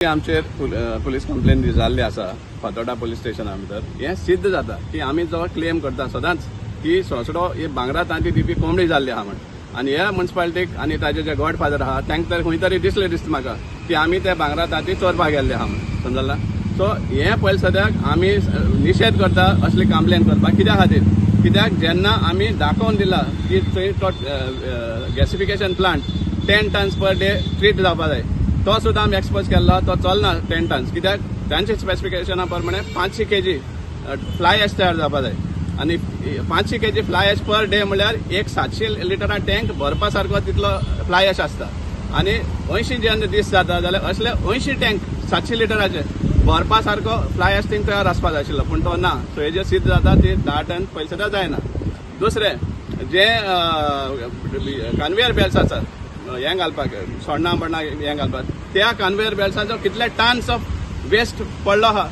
आमचेर police complain जाल्ली आसा फातोर्डा पुलीस स्टेशना भितर हें सिद्ध जाता की आमी जो क्लेम करता सदांच की सोंसडो ही भांगरा तांती दिवपी कोंबडी जाल्ली आहा म्हण आनी ह्या म्युन्सिपालिटीक आनी ताजे जे गॉडफादर आहा तांकां तर खंय तरी दिसता म्हाका की आमी त्या भांगरा तांती चोरपाक गेल्ले आहा म्हण समजला. सो हें पयले सद्याक आमी निशेध करता असली कंप्लेन करपाक कित्या खातीर कित्याक जेन्ना आमी दाखोवन दिला की थंय तो gasification plant 10 tons per day treat जावपा जाय तो सुद्धा आमी एक्सपोज केल्लो तो चलना 10 टन्स कित्याक तांचे स्पेसिफिकेशना प्रमाणे 500 kg फ्लाय एश तयार जावपा जाय आनी 500 kg fly ash per day म्हळ्यार एक 700 लिटरां टँक भरपा सारको तितलो फ्लाय एश आसता आनी 80 जेन्ना दीस जाता जाल्यार असले 80 टँक 700 लिटराचे भरपा सारको फ्लाय एश थिंग तयार आसपा जाय आशिल्लो पूण तो ना. सो हेजे सिद्ध जाता ती 10 टन पयले सुद्दां जायना. दुसरें जे कन्वेयर बेल्ट्स आसात हें घालपाक सोण्णां बण्णां हें घालपाक त्या कन्वेयर बेल्ट्साचो कितले टन्स ऑफ वेस्ट पडलो आहा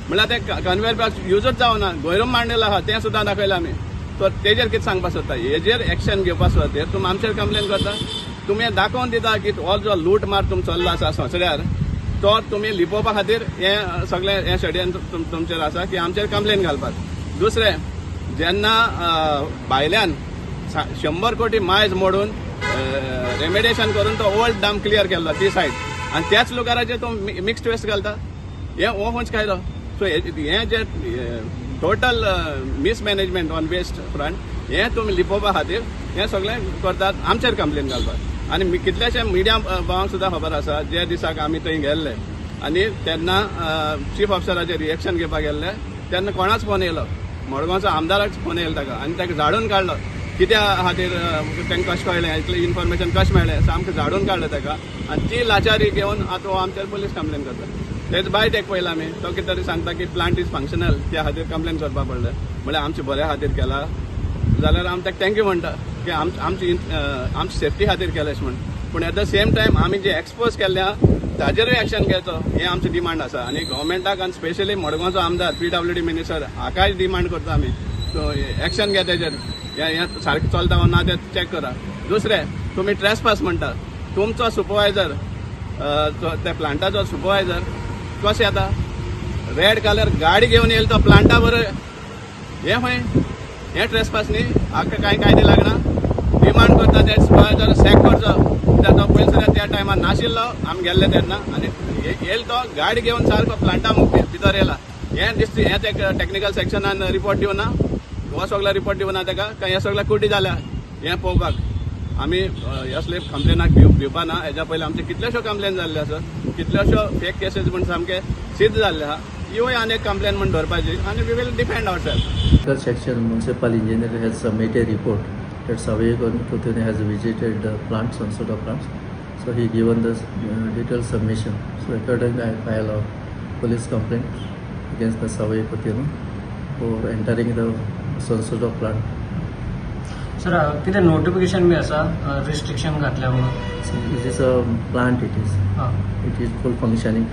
म्हळ्यार ते कन्वेयर बेल्ट यूजच जावना गोयरूम मांडिल्लो आहा तें सुद्दां दाखयलां आमी. सो तेजेर कितें सांगपाक सोदता हेजेर एक्शन घेवपा सोदता तुमी आमचेर कंप्लेन करता तुमी दाखोवन दिता की हो जो लूट मार तुमचो चल्लो आसा सोंसड्यार तो तुमी लिपोवपा खातीर हें सगळें हें षडयंत्र तुमचेर आसा की आमचेर कंप्लेन घालपाक. दुसरें जेन्ना भायल्यान 100 कोटी मायज मोडून रेमेडिएशन करून तो ओल्ड डॅम क्लियर केल्लो ती सायड आनी त्याच लोकांचेर तो मिक्स्ड वेस्ट घालता हें हो खंयच कायदो. सो हें जे total mismanagement on west front हें तुमी लिपोवपा खातीर हें सगळें करतात आमचेर कंप्लेन घालपाक. आनी कितलेशे मिडिया भावांक सुद्दां खबर आसा जे दिसाक आमी थंय गेल्ले आनी तेन्ना चीफ ऑफिसराचेर रिएक्शन घेवपाक गेल्ले तेन्ना कोणाच फोन येयलो मडगांवचो आमदाराक फोन येयलो ताका आनी ताका झाडून काडलो कित्या खातीर तांकां कशें कळ्ळें इतलें इन्फॉर्मेशन कशें मेळ्ळें सामकें झाडून काडलें ताका आनी ती लाचारी घेवन आतां हो आमचेर पुलीस कंप्लेन करता. तेच बायट एक पयला आमी तो कितें तरी सांगता की प्लांट इज फंक्शनल त्या खातीर कंप्लेन करपा पडलें म्हळ्यार आमच्या बऱ्या खातीर केला जाल्यार आमी ताका थँक्यू म्हणटा की आमची सेफ्टी खातीर केलें अशें म्हण. पूण एट द सेम टायम आमी जे एक्सपोज केल्ले आहा ताजेरूय एक्शन घेवचो हें आमची डिमांड आसा आनी गव्हर्मेंटाक आनी स्पेशली मडगांवचो आमदार PWD मिनिस्टर हाकाय डिमांड करता आमी एक्शन घे तेजेर हें सारकें चलता वा ना तें चॅक करा. दुसरें तुमी ट्रेसपास म्हणटा तुमचो सुपरवायझर त्या प्लांटाचो सुपरवायझर कसो येता रेड कलर गाडी घेवन येयलो तो प्लांटा बरोबर हें खंय हें ट्रेसपास न्ही हाका कांय कायदे लागना. डिमांड करता ते सुपरवायझर सॅक करचो कित्याक तो पयलीं सुद्दां त्या टायमार नाशिल्लो आमी गेल्ले तेन्ना आनी येयलो तो गाडी घेवन सारको प्लांटा भितर येयला हें दिसता हें ते टॅक्निकल सेक्शनान रिपोर्ट दिवना हो सगळो रिपोर्ट दिवना ताका काय हें सगळें कुटी जाल्या हें पळोवपाक आमी असले कंप्लेनाक भिवपा ना. हेज्या पयलीं आमचे कितल्योश्यो कंप्लेन जाल्ले आसा कितल्योश्यो फेक केसीस म्हण सामके सिद्ध जाल्ले आहा इवय आनी एक कंप्लेन म्हण धरपाची आनी we will defend ourself. Section municipal engineer has submitted a report that surveyor Kutune has visited the plants, Sansoda plants. So he given this detailed submission. So accordingly, I file a police complaint against the surveyor Kutune for entering the Sansoda plant. Sir कितें notification बी आसा restriction घातल्या म्हणून It is a plant. It is full functioning.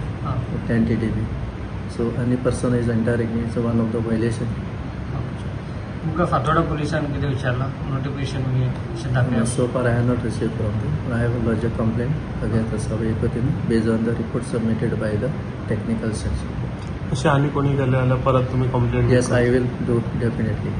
10 TDB. So any person is entering is one of the violation. तुमकां फातोर्डा पुलिसान कितें विचारलां notification बी अशें दाखल्या. So far I have not received from them. I have lodged a complaint against the surveyor Kutune based on the report submitted by the technical section. असे आणि कोणी गेले परत तुम्ही complaint Yes, I will do definitely.